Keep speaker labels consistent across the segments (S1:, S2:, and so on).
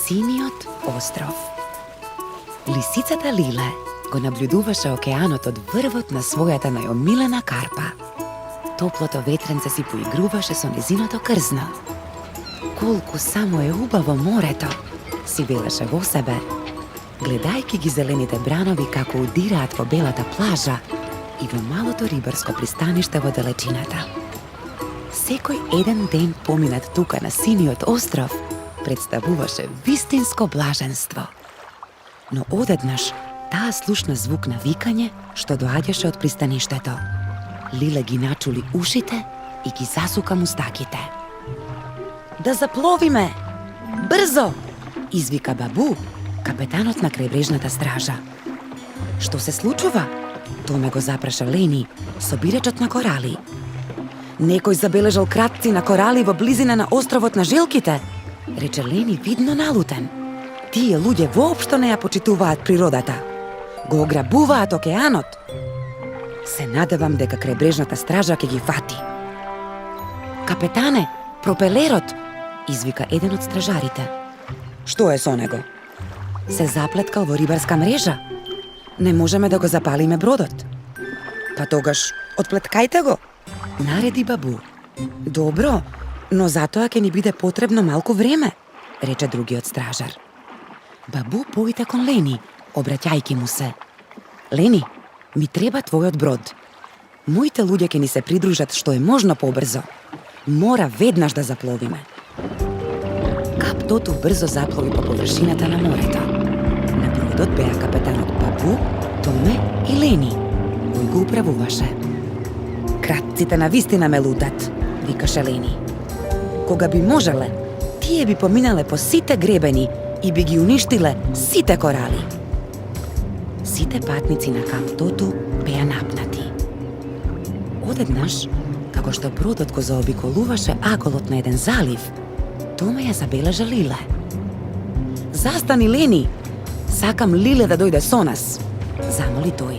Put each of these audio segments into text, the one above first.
S1: Синиот остров. Лисицата Лиле го наблюдуваше океанот од врвот на својата најомилена карпа. Топлото ветренце си поигруваше со незиното крзно. Колку само е убаво морето, си велеше во себе, гледајќи ги зелените бранови како удираат во белата плажа и во малото рибарско пристаниште во далечината. Секој еден ден поминат тука на Синиот остров представуваше вистинско блаженство. Но одеднаш таа слушна звук на викање што доаѓаше од пристаништето. Лиле ги начули ушите и ги засука мустаките. Да запловиме! Брзо! Извика Бабу, капетанот на крајбрежната стража. Што се случува? Томе го запраша Лени, собирачот на корали. Некој забележал кратци на корали во близина на островот на желките, рече Лени видно налутен. Тие луѓе воопшто не ја почитуваат природата. Го ограбуваат океанот. Се надевам дека крајбрежната стража ќе ги фати. Капетане, пропелерот, извика еден од стражарите. Што е со него? Се заплеткал во рибарска мрежа. Не можеме да го запалиме бродот. Па тогаш, отплеткајте го, нареди Бабу. Добро, но затоа ќе ни биде потребно малку време, рече другиот стражар. Бабу поита кон Лени, обраќајќи му се. Лени, ми треба твојот брод. Моите луѓе ќе ни се придружат што е можно побрзо. Мора веднаш да запловиме. Кап Тоту брзо заплови по површината на морето. На бродот беа капетанот Бабу, Томе и Лени, кој го управуваше. Кратците навистина ме лутат, викаше Лени. Кога би можеле, тие би поминале по сите гребени и би ги уништиле сите корали. Сите патници на Кап Тоту беа напнати. Одеднаш, како што бродот го заобиколуваше аголот на еден залив, Томе ја забележа Лиле. Застани, Лени! Сакам Лиле да дојде со нас, замоли тој.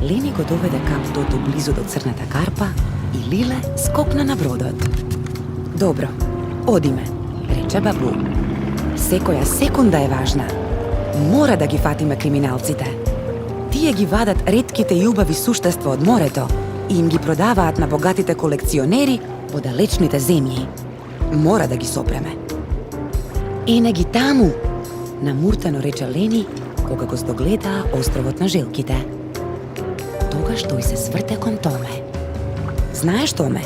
S1: Лени го доведе Кап Тоту близу до црната карпа и Лиле скокна на бродот. Добро, одиме, рече Бабу. Секоја секунда е важна. Мора да ги фатиме криминалците. Тие ги вадат ретките и убави суштества од морето и им ги продаваат на богатите колекционери во далечните земји. Мора да ги сопреме. Ене ги таму, намуртено рече Лени кога го здогледаа островот на желките. Тогаш тој се сврте кон Томе. Знаеш, Томе,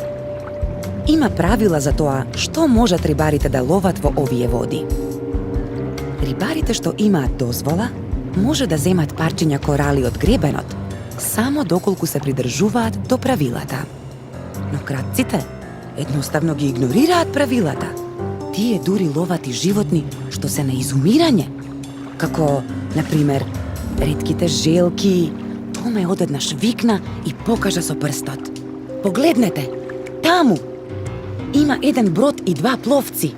S1: има правила за тоа што можат рибарите да ловат во овие води. Рибарите што имаат дозвола може да земат парчиња корали од гребенот само доколку се придржуваат до правилата. Но кратците едноставно ги игнорираат правилата. Тие дури ловат и животни што се на изумирање, како, например, ретките желки. Томе одеднаш викна и покажа со прстот. Погледнете, таму! Има еден брод и два пловци.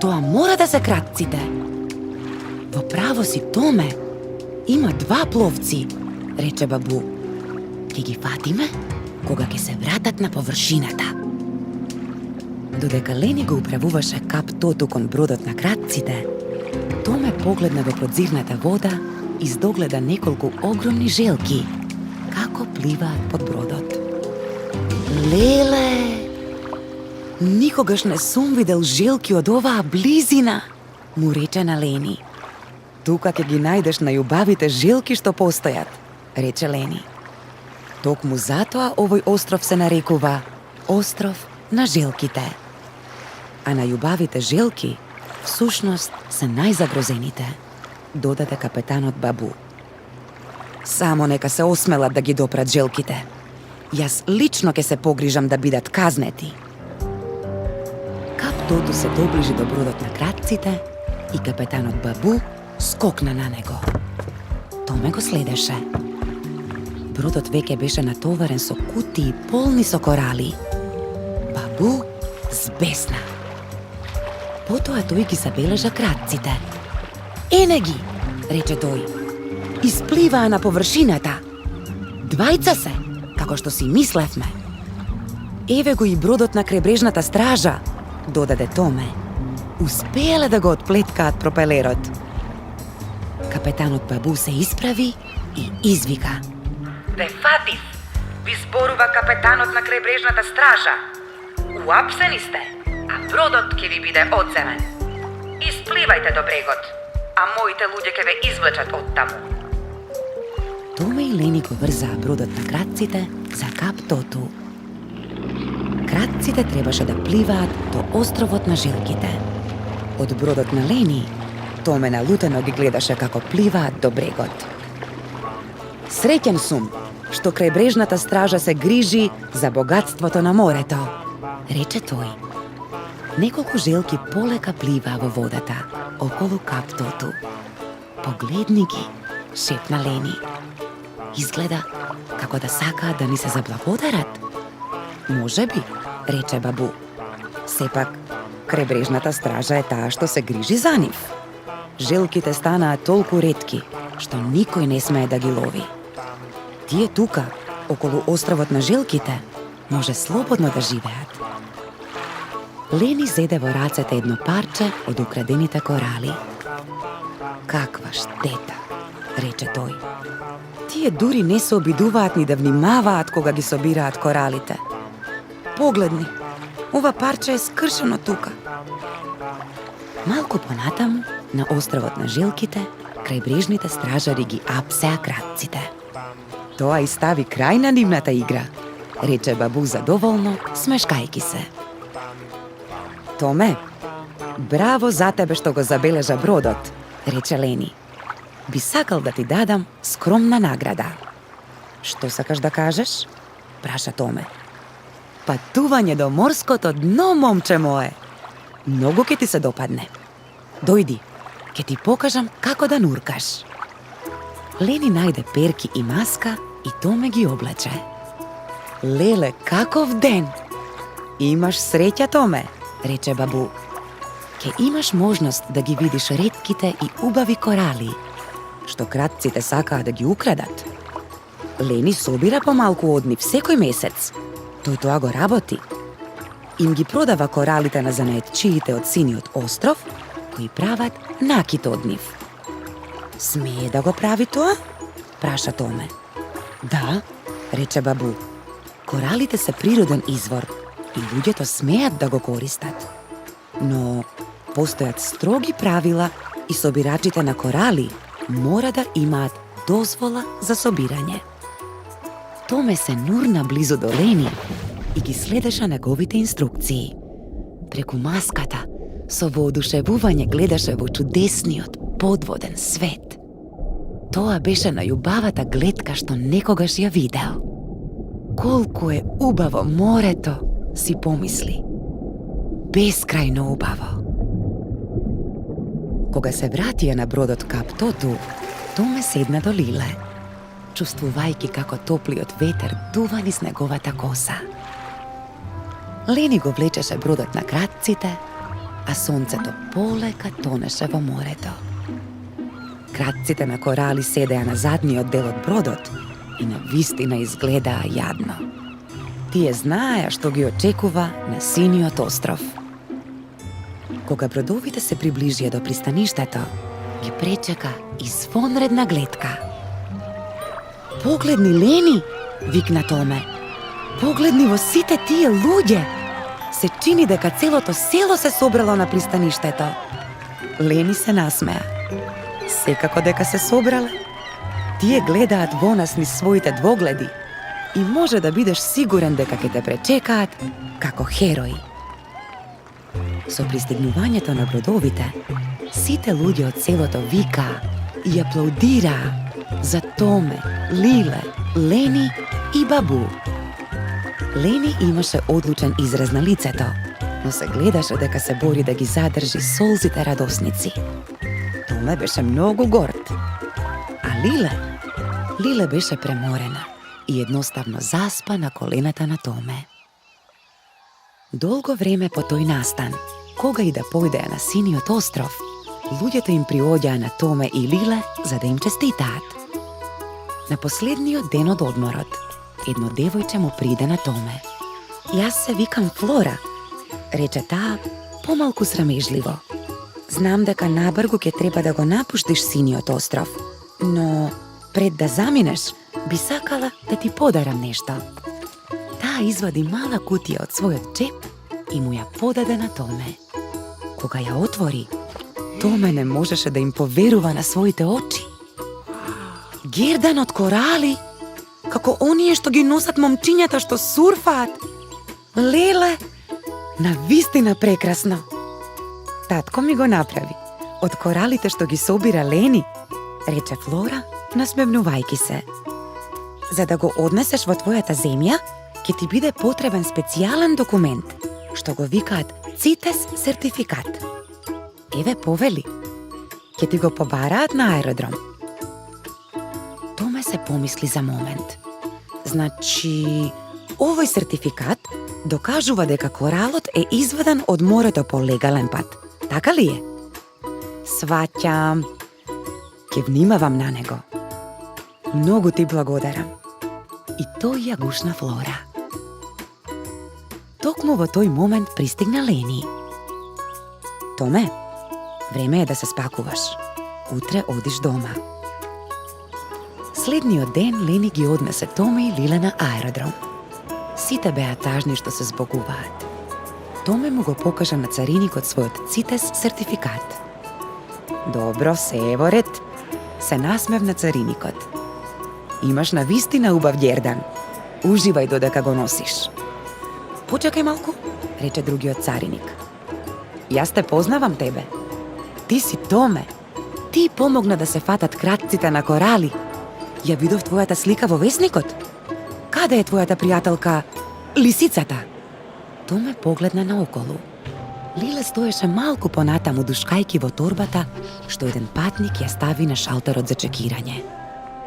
S1: Тоа мора да се кратците. Во право си, Томе. Има два пловци, рече Бабу. Ќе ги фатиме кога ќе се вратат на површината. Додека Лени го управуваше Кап Тоту кон бродот на кратците, Томе погледна во подзирната вода и здогледа неколку огромни желки како пливаат под бродот. Леле! Никогаш не сум видел желки од оваа близина, му рече на Лени. Тука ќе ги најдеш најубавите желки што постојат, рече Лени. Токму затоа овој остров се нарекува Остров на желките. А најубавите желки всушност се најзагрозените, додаде капетанот Бабу. Само нека се осмелат да ги допрат желките. Јас лично ќе се погрижам да бидат казнети. Кап Тоту се доближи до бродот на кратците и капетанот Бабу скокна на него. Томе го следеше. Бродот веќе беше натоварен со кутии полни со корали. Бабу збесна. Потоа тој ги забележа кратците. Ене ги, рече тој. Испливаа на површината. Двајца се, како што си мислевме. Еве го и бродот на крајбрежната стража, додаде Томе. Успееле да го отплеткаат пропелерот. Капетанот Бабу се исправи и извика. Бе фатив, ви зборува капетанот на крајбрежната стража. Уапсени сте, а бродот ќе ви биде одземен. Испливајте до брегот, а моите луѓе ќе ве извлечат од таму. Томе и Лени го врзаа бродот на крадците за Кап Тоту. Крадците требаше да пливаат до островот на жилките. Од бродот на Лени, Томе налутено ги гледаше како пливаат до брегот. Среќен сум што крајбрежната стража се грижи за богатството на морето, рече тој. Неколку желки полека пливаа во водата околу Кап Тоту. Погледни ги, шепна Лени. Изгледа како да сакаат да ни се заблагодарат. Може би, рече Бабу. Сепак, крајбрежната стража е таа што се грижи за нив. Желките станаат толку ретки, што никој не смее да ги лови. Тие тука, околу островот на желките, може слободно да живеат. Лени зеде во рацете едно парче од украдените корали. Каква штета, рече тој. Тие дури не се обидуваат ни да внимаваат кога ги собираат коралите. Погледни, ова парче е скршено тука. Малку понатаму, на островот на жилките, крајбрежните стражари ги апсеа крадците. Тоа и стави крај на нивната игра, рече Бабу задоволно, смешкајки се. Томе, браво за тебе што го забележа бродот, рече Лени. Би сакал да ти дадам скромна награда. Што сакаш да кажеш? Праша Томе. Патување до морското дно, момче мое. Многу ќе ти се допадне. Дојди, ќе ти покажам како да нуркаш. Лени најде перки и маска и Томе ги облече. Леле, каков ден! Имаш среќа, Томе, рече Бабу. Ке имаш можност да ги видиш ретките и убави корали, што крадците сакаа да ги украдат. Лени собира помалку од нив секој месец. Тој тоа го работи. Им ги продава коралите на занаетчиите од Синиот остров, кои прават накит од нив. Смее да го прави тоа? Праша Томе. Да, рече Бабу. Коралите се природен извор и луѓето смеат да го користат. Но постојат строги правила и собирачите на корали мора да имаат дозвола за собирање. Томе се нурна близу до Лени и ги следеше неговите инструкции. Преку маската, со воодушевување гледаше во чудесниот подводен свет. Тоа беше најубавата гледка што некогаш ја видел. Колку е убаво морето, си помисли. Бескрајно убаво. Кога се вратија на бродот Кап Тоту, Томе седна до Лиле, чувствувајќи како топлиот ветер дува низ неговата коса. Лени го влечеше бродот на крадците, а сонцето полека тонеше во морето. Крадците на корали седеа на задниот дел од бродот и на вистина изгледаа јадно. Тие знаеа што ги очекува на Синиот остров. Кога бродовите се приближија до пристаништето, ги пречека извонредна гледка. Погледни, Лени, викна Томе. Погледни во сите тие луѓе. Се чини дека целото село се собрало на пристаништето. Лени се насмеа. Секако дека се собрале. Тие гледаат во нас низ своите двогледи и може да бидеш сигурен дека ќе те пречекаат како херои. Со пристигнувањето на бродовите, сите луѓе од селото викаа и аплаудираа за Томе, Лиле, Лени и Бабу. Лени имаше одлучен израз на лицето, но се гледаше дека се бори да ги задржи солзите радосници. Томе беше многу горд, а Лиле беше преморена и едноставно заспа на колената на Томе. Долго време по тој настан, кога и да појдеа на Синиот остров, луѓето им приоѓаа на Томе и Лиле за да им честитаат. На последниот ден од одморот, едно девојче му приде на Томе. Јас се викам Флора, рече таа помалку срамежливо. Знам дека набргу ќе треба да го напуштиш синиот остров, но пред да заминеш, би сакала да ти подарам нешто. Таа извади мала кутија од својот джеп и му ја подаде на Томе. Кога ја отвори, Томе не можеше да им поверува на своите очи. Гердан од корали, како оние што ги носат момчињата што сурфаат. Леле, навистина прекрасно. Татко ми го направи, од коралите што ги собира Лени, рече Флора, насмевнувајки се. За да го однесеш во твојата земја, ќе ти биде потребен специјален документ, што го викаат CITES сертификат. Еве повели, ќе ти го побараат на аеродром. Томе се помисли за момент. Значи, овој сертификат докажува дека коралот е изваден од морето по легален пат. Така ли е? Сваќам. Ке внимавам на него. Многу ти благодарам. И тој ја гушна Флора. Токму во тој момент пристигна Лени. Томе, време е да се спакуваш. Утре одиш дома. Следниот ден Лени ги однесе Томе и Лиле на аеродром. Сите беа тажни што се збогуваат. Томе му го покажа на цариникот својот CITES сертификат. Добро, се е во ред, се насмевна цариникот. Имаш навистина убав Гердан. Уживај додека го носиш. Почекај малку, рече другиот цариник. Јас те познавам тебе. Ти си Томе. Ти помогна да се фатат кратците на корали. Ја видов твојата слика во весникот. Каде е твојата пријателка Лисицата? Томе погледна наоколу. Лиле стоеше малку понатаму душкајки во торбата што еден патник ја стави на шалтерот за чекирање.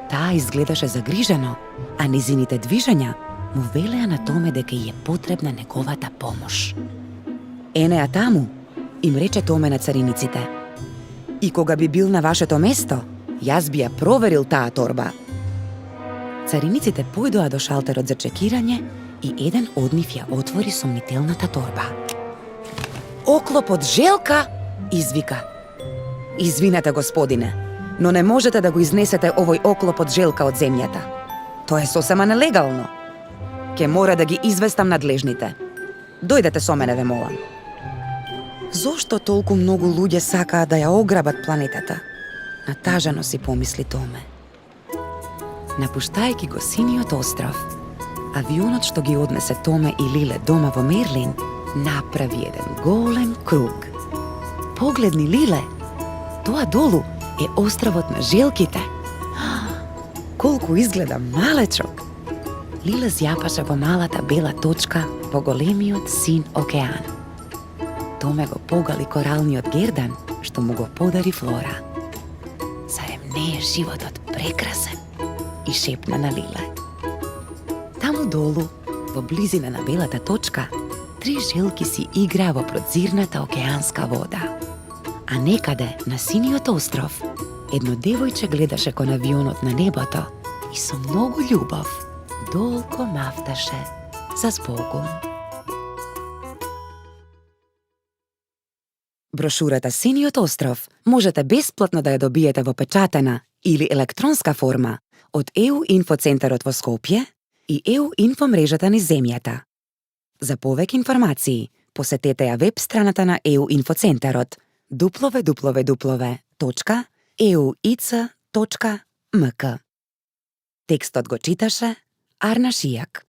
S1: Таа изгледаше загрижено, а низините движења му велеа на Томе дека ѝ е потребна неговата помош. Ене ја таму, им рече Томе на цариниците. И кога би бил на вашето место, јас би ја проверил таа торба. Цариниците појдоа до шалтерот за чекирање и еден од нив ја отвори сомнителната торба. Оклоп од желка, извика. Извинете, господине, но не можете да го изнесете овој оклоп од желка од земјата. Тоа е сосема нелегално. Ке мора да ги известам надлежните. Дојдете со мене, ве молам. Зошто толку многу луѓе сакаат да ја ограбат планетата? Натажано си помисли Томе. Напуштајќи го синиот остров, авионот што ги однесе Томе и Лиле дома во Мерлин направи еден голем круг. Погледни, Лиле, тоа долу е островот на желките. Колку изгледа малечок. Лиле зјапаше во малата бела точка по големиот син океан. Томе го погали коралниот Гердан што му го подари Флора. Зарем не е животот прекрасен? И шепна на Лиле. Таму долу, во близина на белата точка, 3 желки си играа во прозирната океанска вода. А некаде на синиот остров, едно девојче гледаше кон авионот на небото и со многу љубов долго мафташе за збогум. Брошурата Синиот остров можете бесплатно да ја добиете во печатена или електронска форма од ЕУ Инфоцентарот во Скопје и ЕУ Инфо мрежата низ земјата. За повеќе информации, посетете ја веб страната на ЕУ Инфоцентарот www.euic.mk. Текстот го читаше Арна Шијак.